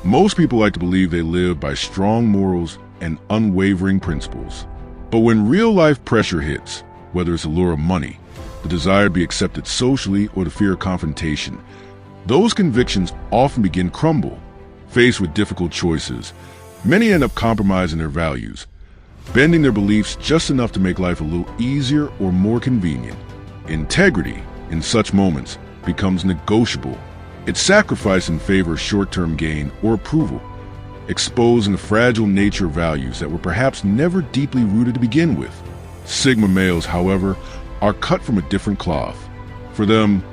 Most people like to believe they live by strong morals and unwavering principles. But when real-life pressure hits, whether it's the lure of money, the desire to be accepted socially, or the fear of confrontation, those convictions often begin to crumble. Faced with difficult choices, many end up compromising their values, bending their beliefs just enough to make life a little easier or more convenient. Integrity, in such moments, becomes negotiable. It's sacrificed in favor of short-term gain or approval, exposing the fragile nature of values that were perhaps never deeply rooted to begin with. Sigma males, however, are cut from a different cloth. For them,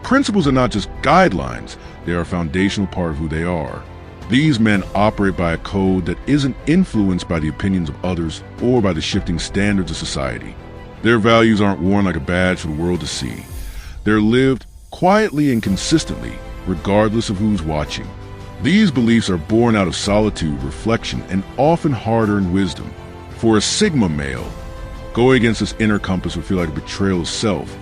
principles are not just guidelines, they are a foundational part of who they are. These men operate by a code that isn't influenced by the opinions of others or by the shifting standards of society. Their values aren't worn like a badge for the world to see. They're lived quietly and consistently, regardless of who's watching. These beliefs are born out of solitude, reflection, and often hard-earned wisdom. For a Sigma male, going against this inner compass would feel like a betrayal of self,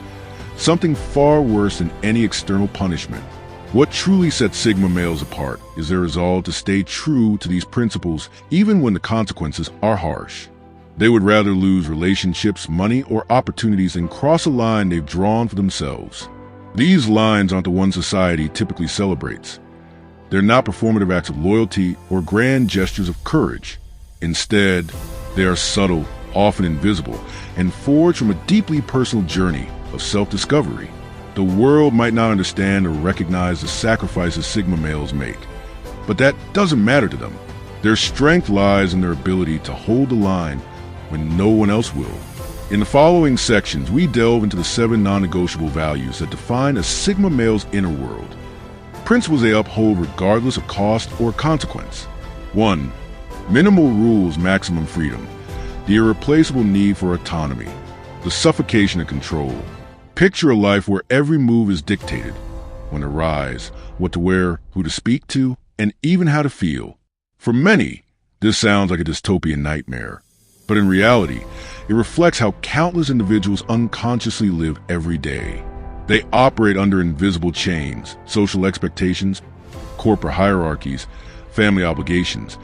something far worse than any external punishment. What truly sets Sigma males apart is their resolve to stay true to these principles even when the consequences are harsh. They would rather lose relationships, money, or opportunities than cross a line they've drawn for themselves. These lines aren't the ones society typically celebrates. They're not performative acts of loyalty or grand gestures of courage. Instead, they are subtle, often invisible, and forged from a deeply personal journey of self-discovery. The world might not understand or recognize the sacrifices Sigma males make, but that doesn't matter to them. Their strength lies in their ability to hold the line when no one else will. In the following sections, we delve into the 7 non-negotiable values that define a Sigma male's inner world. Principles they uphold regardless of cost or consequence. 1. Minimal rules, maximum freedom. The irreplaceable need for autonomy. The suffocation of control. Picture a life where every move is dictated. When to rise, what to wear, who to speak to, and even how to feel. For many, this sounds like a dystopian nightmare. But in reality, it reflects how countless individuals unconsciously live every day. They operate under invisible chains, social expectations, corporate hierarchies, family obligations,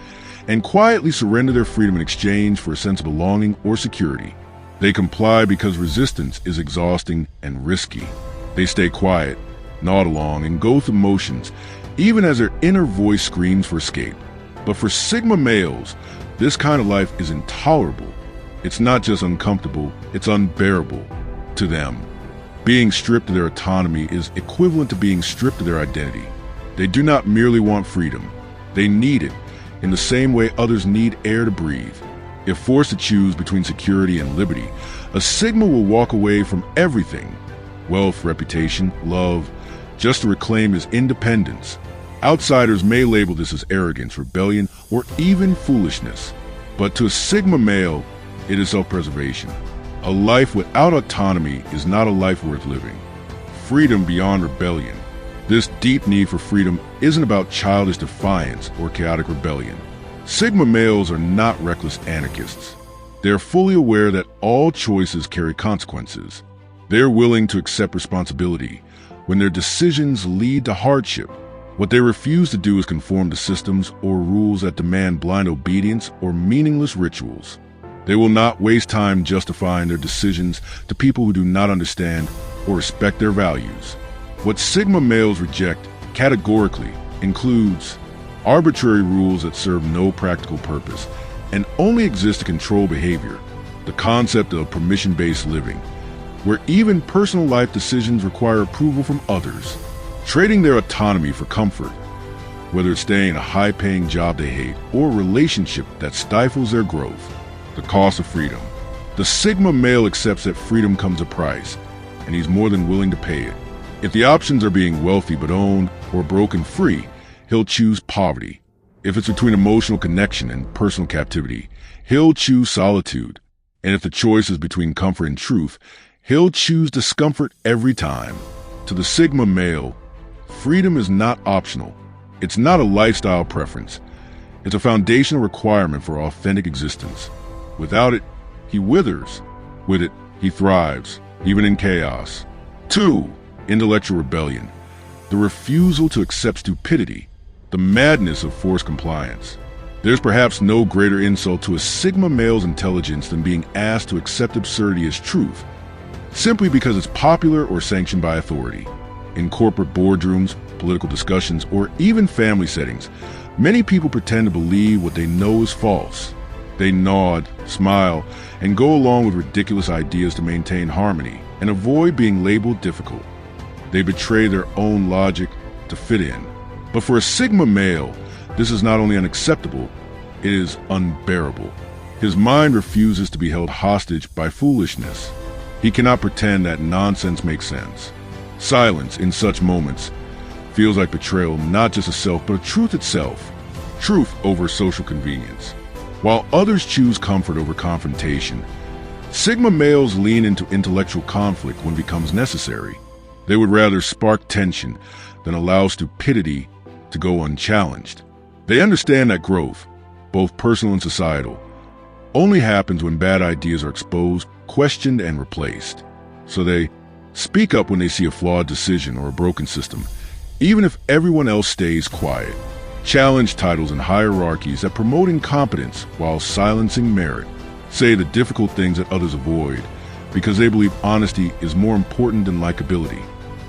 and quietly surrender their freedom in exchange for a sense of belonging or security. They comply because resistance is exhausting and risky. They stay quiet, nod along, and go through motions, even as their inner voice screams for escape. But for Sigma males, this kind of life is intolerable. It's not just uncomfortable, it's unbearable to them. Being stripped of their autonomy is equivalent to being stripped of their identity. They do not merely want freedom, they need it, in the same way others need air to breathe. If forced to choose between security and liberty, a Sigma will walk away from everything, wealth, reputation, love, just to reclaim his independence. Outsiders may label this as arrogance, rebellion, or even foolishness. But to a Sigma male, it is self-preservation. A life without autonomy is not a life worth living. Freedom beyond rebellion. This deep need for freedom isn't about childish defiance or chaotic rebellion. Sigma males are not reckless anarchists. They're fully aware that all choices carry consequences. They're willing to accept responsibility when their decisions lead to hardship. What they refuse to do is conform to systems or rules that demand blind obedience or meaningless rituals. They will not waste time justifying their decisions to people who do not understand or respect their values. What Sigma males reject categorically includes arbitrary rules that serve no practical purpose and only exist to control behavior. The concept of permission-based living, where even personal life decisions require approval from others. Trading their autonomy for comfort, whether it's staying in a high-paying job they hate or a relationship that stifles their growth. The cost of freedom. The Sigma male accepts that freedom comes a price, and he's more than willing to pay it. If the options are being wealthy but owned or broken free, he'll choose poverty. If it's between emotional connection and personal captivity, he'll choose solitude. And if the choice is between comfort and truth, he'll choose discomfort every time. To the Sigma male, freedom is not optional. It's not a lifestyle preference. It's a foundational requirement for authentic existence. Without it, he withers. With it, he thrives, even in chaos. 2. Intellectual rebellion. The refusal to accept stupidity. the madness of forced compliance. There's perhaps no greater insult to a Sigma male's intelligence than being asked to accept absurdity as truth, simply because it's popular or sanctioned by authority. In corporate boardrooms, political discussions, or even family settings, many people pretend to believe what they know is false. They nod, smile, and go along with ridiculous ideas to maintain harmony and avoid being labeled difficult. They betray their own logic to fit in. But for a Sigma male, this is not only unacceptable, it is unbearable. His mind refuses to be held hostage by foolishness. He cannot pretend that nonsense makes sense. Silence in such moments feels like betrayal not just of self, but of truth itself. Truth over social convenience. While others choose comfort over confrontation, Sigma males lean into intellectual conflict when it becomes necessary. They would rather spark tension than allow stupidity to go unchallenged. They understand that growth, both personal and societal, only happens when bad ideas are exposed, questioned, and replaced. So they speak up when they see a flawed decision or a broken system, even if everyone else stays quiet. Challenge titles and hierarchies that promote incompetence while silencing merit. Say the difficult things that others avoid because they believe honesty is more important than likability.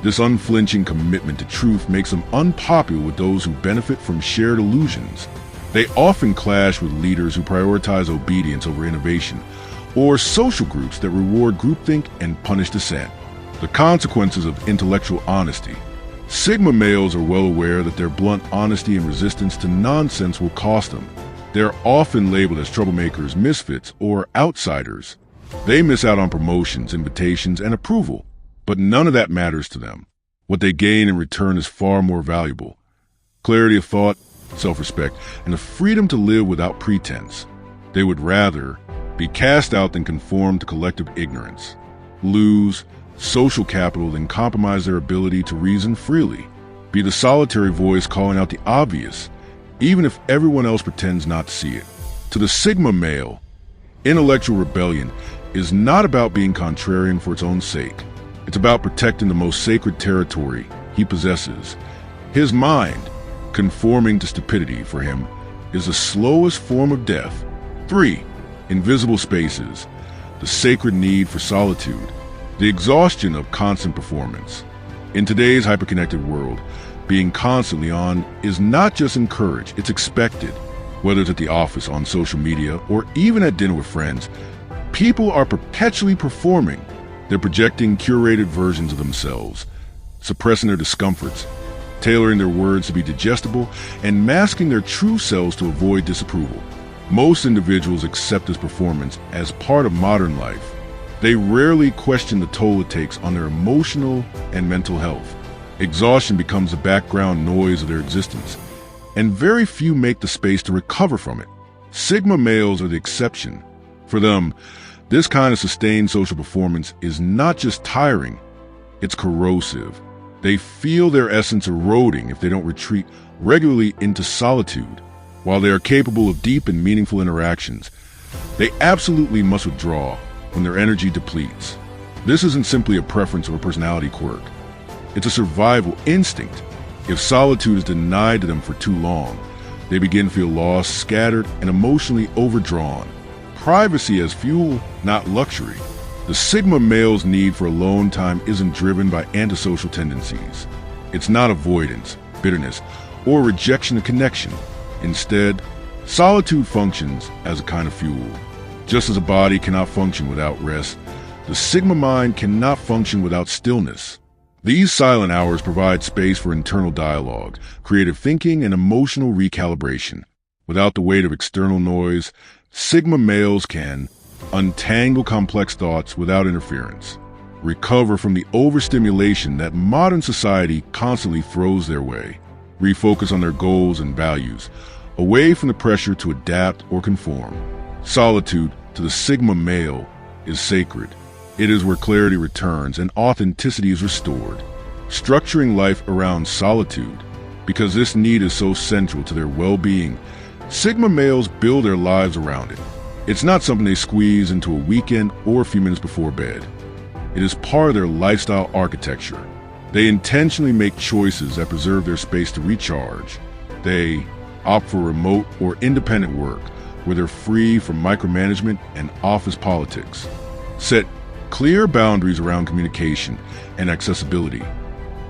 This unflinching commitment to truth makes them unpopular with those who benefit from shared illusions. They often clash with leaders who prioritize obedience over innovation, or social groups that reward groupthink and punish dissent. The consequences of intellectual honesty. Sigma males are well aware that their blunt honesty and resistance to nonsense will cost them. They are often labeled as troublemakers, misfits, or outsiders. They miss out on promotions, invitations, and approval, but none of that matters to them. What they gain in return is far more valuable. Clarity of thought, self-respect, and the freedom to live without pretense. They would rather be cast out than conform to collective ignorance, lose social capital than compromise their ability to reason freely, be the solitary voice calling out the obvious, even if everyone else pretends not to see it. To the Sigma male, intellectual rebellion is not about being contrarian for its own sake. It's about protecting the most sacred territory he possesses. His mind, conforming to stupidity for him, is the slowest form of death. 3. Invisible spaces, the sacred need for solitude, the exhaustion of constant performance. In today's hyperconnected world, being constantly on is not just encouraged, it's expected. Whether it's at the office, on social media, or even at dinner with friends, people are perpetually performing. They're projecting curated versions of themselves, suppressing their discomforts, tailoring their words to be digestible, and masking their true selves to avoid disapproval. Most individuals accept this performance as part of modern life. They rarely question the toll it takes on their emotional and mental health. Exhaustion becomes the background noise of their existence, and very few make the space to recover from it. Sigma males are the exception. For them, this kind of sustained social performance is not just tiring, it's corrosive. They feel their essence eroding if they don't retreat regularly into solitude. While they are capable of deep and meaningful interactions, they absolutely must withdraw when their energy depletes. This isn't simply a preference or a personality quirk. It's a survival instinct. If solitude is denied to them for too long, they begin to feel lost, scattered, and emotionally overdrawn. Privacy as fuel, not luxury. The Sigma male's need for alone time isn't driven by antisocial tendencies. It's not avoidance, bitterness, or rejection of connection. Instead, solitude functions as a kind of fuel. Just as a body cannot function without rest, the Sigma mind cannot function without stillness. These silent hours provide space for internal dialogue, creative thinking, and emotional recalibration. Without the weight of external noise, Sigma males can untangle complex thoughts without interference, recover from the overstimulation that modern society constantly throws their way, refocus on their goals and values, away from the pressure to adapt or conform. Solitude, to the Sigma male, is sacred. It is where clarity returns and authenticity is restored. Structuring life around solitude, because this need is so central to their well-being, Sigma males build their lives around it. It's not something they squeeze into a weekend or a few minutes before bed. It is part of their lifestyle architecture. They intentionally make choices that preserve their space to recharge, They opt for remote or independent work where they're free from micromanagement and office politics. Set clear boundaries around communication and accessibility,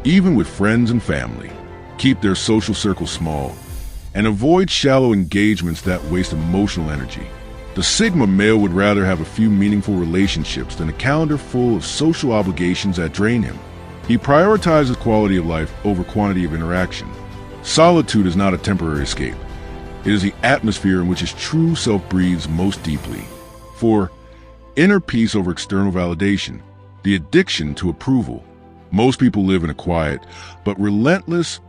even with friends and family. Keep their social circle small and avoid shallow engagements that waste emotional energy. The Sigma male would rather have a few meaningful relationships than a calendar full of social obligations that drain him. He prioritizes quality of life over quantity of interaction. Solitude is not a temporary escape. It is the atmosphere in which his true self breathes most deeply. For inner peace over external validation, the addiction to approval. Most people live in a quiet but relentless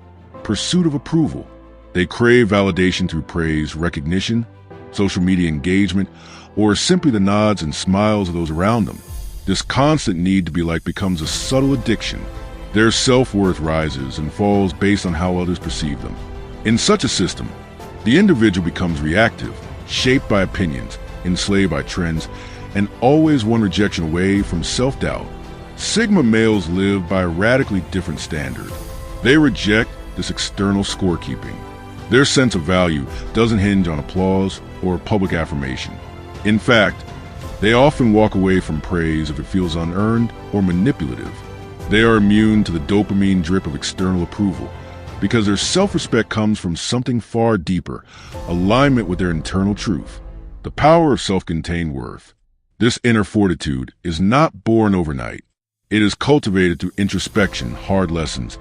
pursuit of approval. They crave validation through praise, recognition, social media engagement, or simply the nods and smiles of those around them. This constant need to be liked becomes a subtle addiction. Their self-worth rises and falls based on how others perceive them. In such a system, the individual becomes reactive, shaped by opinions, enslaved by trends, and always one rejection away from self-doubt. Sigma males live by a radically different standard. They reject this external scorekeeping. Their sense of value doesn't hinge on applause or public affirmation. In fact, they often walk away from praise if it feels unearned or manipulative. They are immune to the dopamine drip of external approval because their self-respect comes from something far deeper, alignment with their internal truth, the power of self-contained worth. This inner fortitude is not born overnight. It is cultivated through introspection, hard lessons,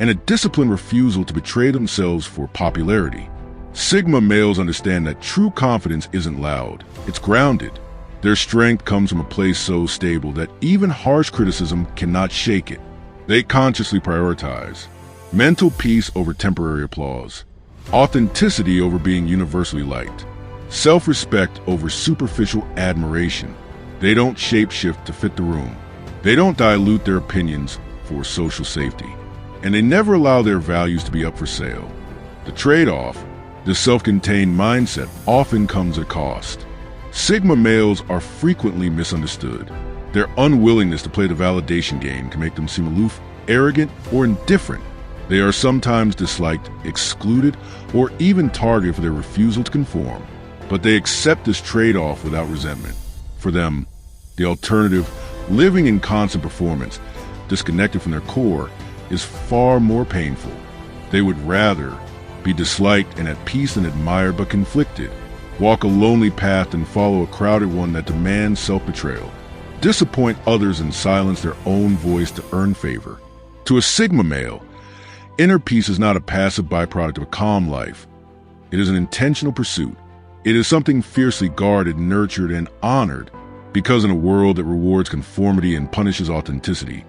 and a disciplined refusal to betray themselves for popularity. Sigma males understand that true confidence isn't loud, it's grounded. Their strength comes from a place so stable that even harsh criticism cannot shake it. They consciously prioritize mental peace over temporary applause, authenticity over being universally liked, self-respect over superficial admiration. They don't shapeshift to fit the room. They don't dilute their opinions for social safety. And they never allow their values to be up for sale. The trade-off, this self-contained mindset, often comes at a cost. Sigma males are frequently misunderstood. Their unwillingness to play the validation game can make them seem aloof, arrogant, or indifferent. They are sometimes disliked, excluded, or even targeted for their refusal to conform. But they accept this trade-off without resentment. For them, the alternative, living in constant performance, disconnected from their core, is far more painful. They would rather be disliked and at peace than admired but conflicted, walk a lonely path than follow a crowded one that demands self-betrayal, disappoint others and silence their own voice to earn favor. To a Sigma male, inner peace is not a passive byproduct of a calm life. It is an intentional pursuit. It is something fiercely guarded, nurtured, and honored, because in a world that rewards conformity and punishes authenticity,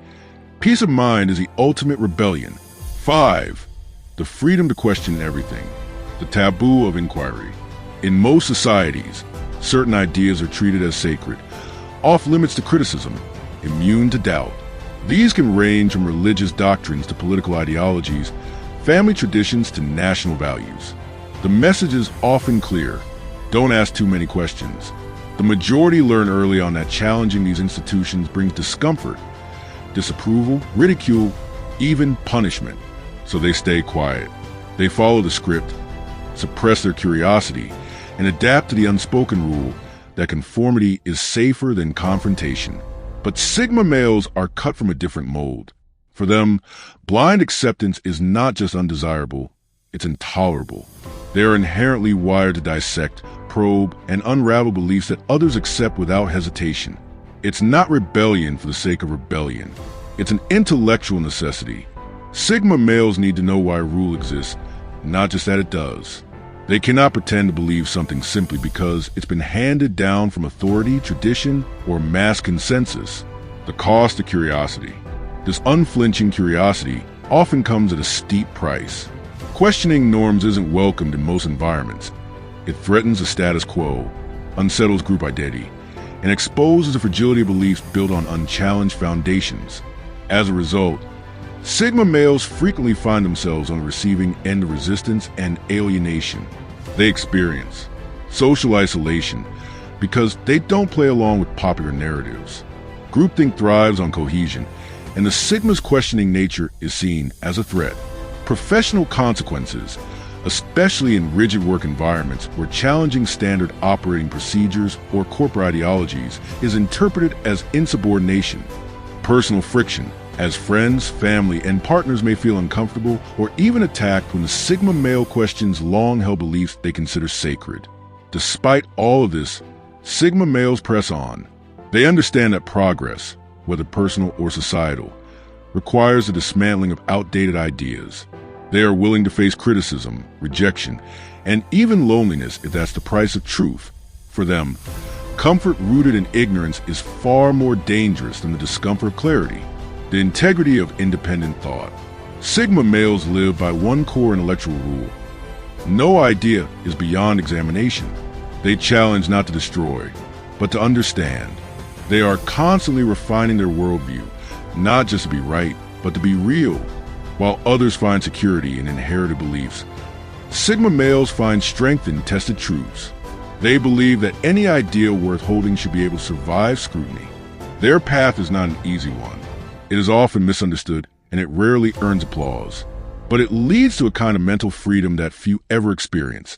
peace of mind is the ultimate rebellion. 5. The freedom to question everything. The taboo of inquiry. In most societies, certain ideas are treated as sacred, off limits to criticism, immune to doubt. These can range from religious doctrines to political ideologies, family traditions to national values. The message is often clear: don't ask too many questions. The majority learn early on that challenging these institutions brings discomfort, disapproval, ridicule, even punishment. So they stay quiet. They follow the script, suppress their curiosity, and adapt to the unspoken rule that conformity is safer than confrontation. But Sigma males are cut from a different mold. For them, blind acceptance is not just undesirable, it's intolerable. They are inherently wired to dissect, probe, and unravel beliefs that others accept without hesitation. It's not rebellion for the sake of rebellion. It's an intellectual necessity. Sigma males need to know why a rule exists, not just that it does. They cannot pretend to believe something simply because it's been handed down from authority, tradition, or mass consensus. The cost of curiosity. This unflinching curiosity often comes at a steep price. Questioning norms isn't welcomed in most environments. It threatens the status quo, unsettles group identity, and exposes the fragility of beliefs built on unchallenged foundations. As a result, Sigma males frequently find themselves on the receiving end of resistance and alienation. They experience social isolation because they don't play along with popular narratives. Groupthink thrives on cohesion, and the Sigma's questioning nature is seen as a threat. Professional consequences. especially in rigid work environments where challenging standard operating procedures or corporate ideologies is interpreted as insubordination. Personal friction, as friends, family, and partners may feel uncomfortable or even attacked when the Sigma male questions long-held beliefs they consider sacred. Despite all of this, Sigma males press on. They understand that progress, whether personal or societal, requires the dismantling of outdated ideas. They are willing to face criticism, rejection, and even loneliness if that's the price of truth. For them, comfort rooted in ignorance is far more dangerous than the discomfort of clarity. The integrity of independent thought. Sigma males live by one core intellectual rule. No idea is beyond examination. They challenge not to destroy, but to understand. They are constantly refining their worldview, not just to be right, but to be real, while others find security in inherited beliefs. Sigma males find strength in tested truths. They believe that any idea worth holding should be able to survive scrutiny. Their path is not an easy one. It is often misunderstood, and it rarely earns applause. But it leads to a kind of mental freedom that few ever experience.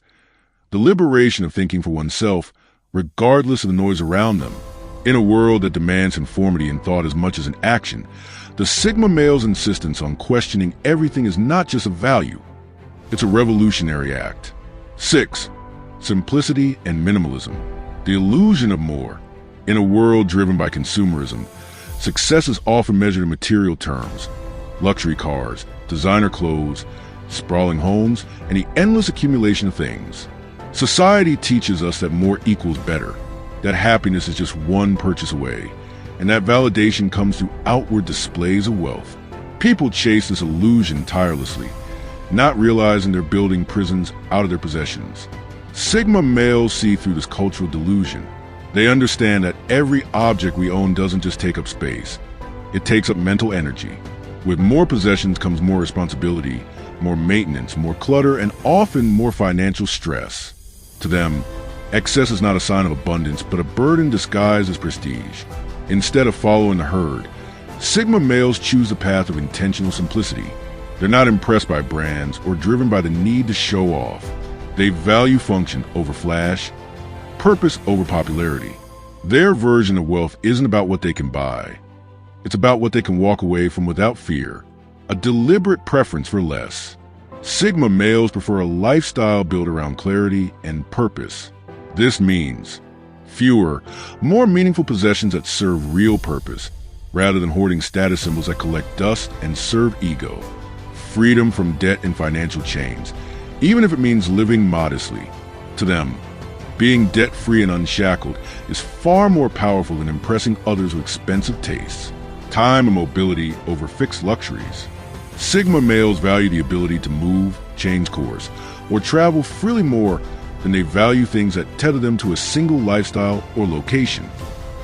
The liberation of thinking for oneself, regardless of the noise around them. In a world that demands conformity in thought as much as in action, the Sigma male's insistence on questioning everything is not just a value. It's a revolutionary act. 6. Simplicity and minimalism. The illusion of more. In a world driven by consumerism, success is often measured in material terms. Luxury cars, designer clothes, sprawling homes, and the endless accumulation of things. Society teaches us that more equals better, that happiness is just one purchase away, and that validation comes through outward displays of wealth. People chase this illusion tirelessly, not realizing they're building prisons out of their possessions. Sigma males see through this cultural delusion. They understand that every object we own doesn't just take up space. It takes up mental energy. With more possessions comes more responsibility, more maintenance, more clutter, and often more financial stress. To them, excess is not a sign of abundance, but a burden disguised as prestige. Instead of following the herd, Sigma males choose a path of intentional simplicity. They're not impressed by brands or driven by the need to show off. They value function over flash, purpose over popularity. Their version of wealth isn't about what they can buy. It's about what they can walk away from without fear, a deliberate preference for less. Sigma males prefer a lifestyle built around clarity and purpose. This means fewer, more meaningful possessions that serve real purpose, rather than hoarding status symbols that collect dust and serve ego. Freedom from debt and financial chains, even if it means living modestly. To them, being debt-free and unshackled is far more powerful than impressing others with expensive tastes. Time and mobility over fixed luxuries. Sigma males value the ability to move, change course, or travel freely more than they value things that tether them to a single lifestyle or location.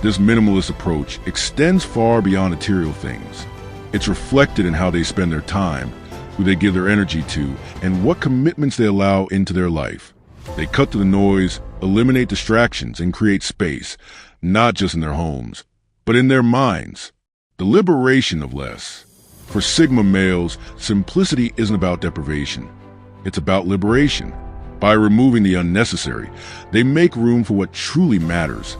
This minimalist approach extends far beyond material things. It's reflected in how they spend their time, who they give their energy to, and what commitments they allow into their life. They cut through the noise, eliminate distractions, and create space, not just in their homes, but in their minds. The liberation of less. For Sigma males, simplicity isn't about deprivation. It's about liberation. By removing the unnecessary, they make room for what truly matters.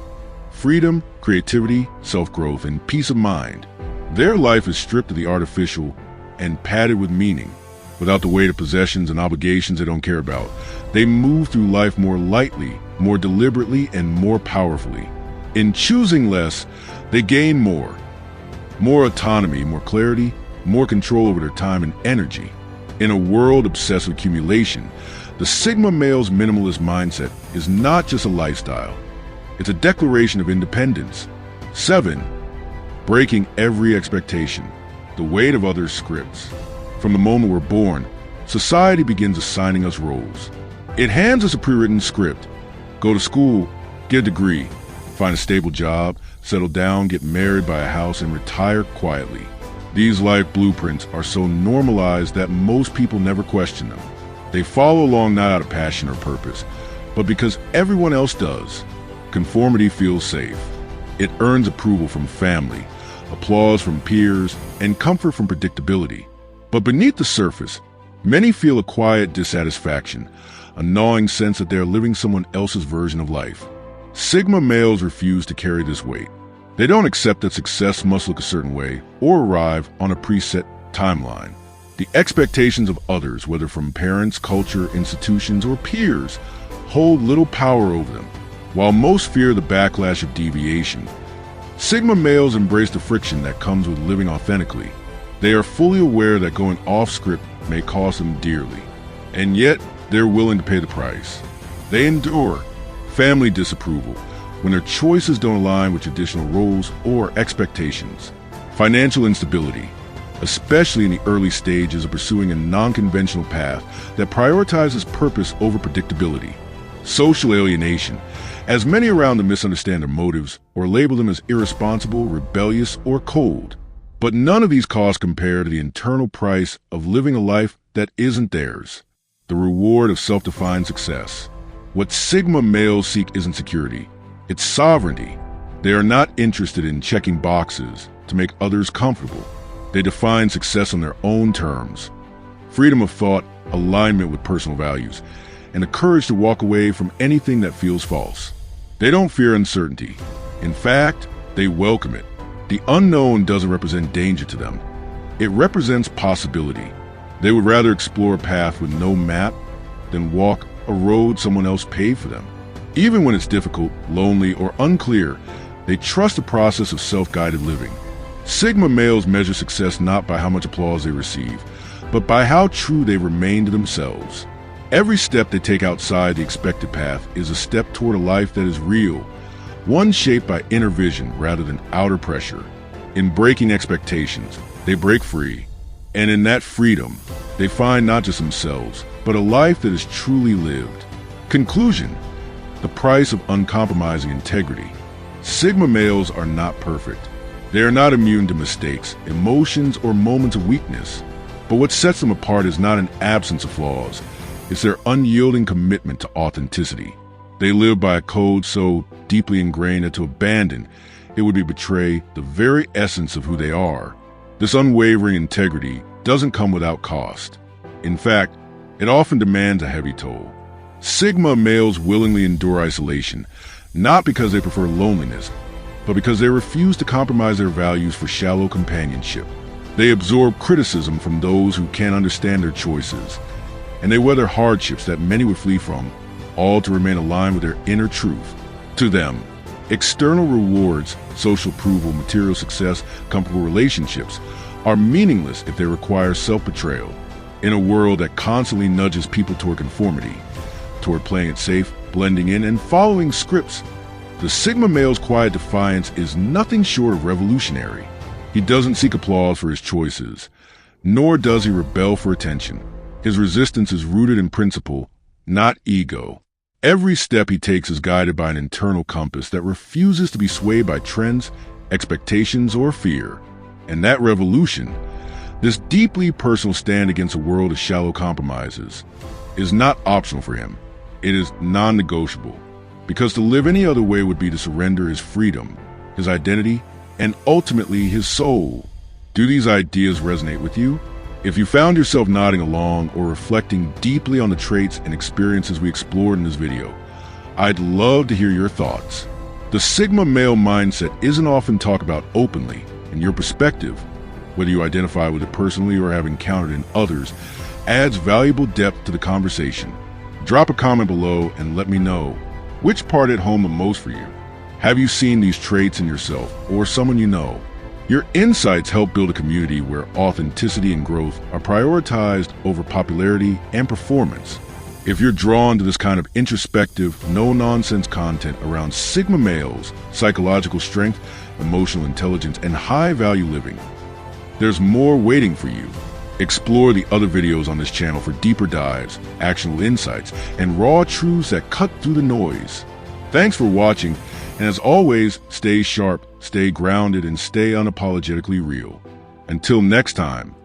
Freedom, creativity, self-growth, and peace of mind. Their life is stripped of the artificial and padded with meaning. Without the weight of possessions and obligations they don't care about, they move through life more lightly, more deliberately, and more powerfully. In choosing less, they gain more. More autonomy, more clarity, more control over their time and energy. In a world obsessed with accumulation, the Sigma male's minimalist mindset is not just a lifestyle. It's a declaration of independence. 7. Breaking every expectation. The weight of others' scripts. From the moment we're born, society begins assigning us roles. It hands us a pre-written script. Go to school, get a degree, find a stable job, settle down, get married, buy a house, and retire quietly. These life blueprints are so normalized that most people never question them. They follow along not out of passion or purpose, but because everyone else does. Conformity feels safe. It earns approval from family, applause from peers, and comfort from predictability. But beneath the surface, Many feel a quiet dissatisfaction, a gnawing sense that they are living someone else's version of life. Sigma males refuse to carry this weight. They don't accept that success must look a certain way or arrive on a preset timeline. The expectations of others, whether from parents, culture, institutions, or peers, hold little power over them. While most fear the backlash of deviation, Sigma males embrace the friction that comes with living authentically. They are fully aware that going off script may cost them dearly, and yet they're willing to pay the price. They endure family disapproval when their choices don't align with traditional roles or expectations. Financial instability, especially in the early stages of pursuing a non-conventional path that prioritizes purpose over predictability. Social alienation, as many around them misunderstand their motives or label them as irresponsible, rebellious, or cold. But none of these costs compare to the internal price of living a life that isn't theirs, the reward of self-defined success. What Sigma males seek isn't security, it's sovereignty. They are not interested in checking boxes to make others comfortable. They define success on their own terms. Freedom of thought, alignment with personal values, and the courage to walk away from anything that feels false. They don't fear uncertainty. In fact, they welcome it. The unknown doesn't represent danger to them. It represents possibility. They would rather explore a path with no map than walk a road someone else paved for them. Even when it's difficult, lonely, or unclear, they trust the process of self-guided living. Sigma males measure success not by how much applause they receive, but by how true they remain to themselves. Every step they take outside the expected path is a step toward a life that is real, one shaped by inner vision rather than outer pressure. In breaking expectations, they break free, and in that freedom, they find not just themselves, but a life that is truly lived. Conclusion: the price of uncompromising integrity. Sigma males are not perfect. They are not immune to mistakes, emotions, or moments of weakness. But what sets them apart is not an absence of flaws. It's their unyielding commitment to authenticity. They live by a code so deeply ingrained that to abandon it would be betray the very essence of who they are. This unwavering integrity doesn't come without cost. In fact, it often demands a heavy toll. Sigma males willingly endure isolation, not because they prefer loneliness, but because they refuse to compromise their values for shallow companionship. They absorb criticism from those who can't understand their choices, and they weather hardships that many would flee from, all to remain aligned with their inner truth. To them, external rewards, social approval, material success, comfortable relationships are meaningless if they require self-betrayal. In a world that constantly nudges people toward conformity, toward playing it safe, blending in, and following scripts, the Sigma male's quiet defiance is nothing short of revolutionary. He doesn't seek applause for his choices, nor does he rebel for attention. His resistance is rooted in principle, not ego. Every step he takes is guided by an internal compass that refuses to be swayed by trends, expectations, or fear. And that revolution, this deeply personal stand against a world of shallow compromises, is not optional for him. It is non-negotiable, because to live any other way would be to surrender his freedom, his identity, and ultimately his soul. Do these ideas resonate with you? If you found yourself nodding along or reflecting deeply on the traits and experiences we explored in this video, I'd love to hear your thoughts. The Sigma male mindset isn't often talked about openly, and your perspective, whether you identify with it personally or have encountered in others, adds valuable depth to the conversation. Drop a comment below and let me know which part hit home the most for you. Have you seen these traits in yourself or someone you know? Your insights help build a community where authenticity and growth are prioritized over popularity and performance. If you're drawn to this kind of introspective, no-nonsense content around Sigma males, psychological strength, emotional intelligence, and high-value living, there's more waiting for you. Explore the other videos on this channel for deeper dives, actionable insights, and raw truths that cut through the noise. Thanks for watching, and as always, stay sharp, stay grounded, and stay unapologetically real. Until next time.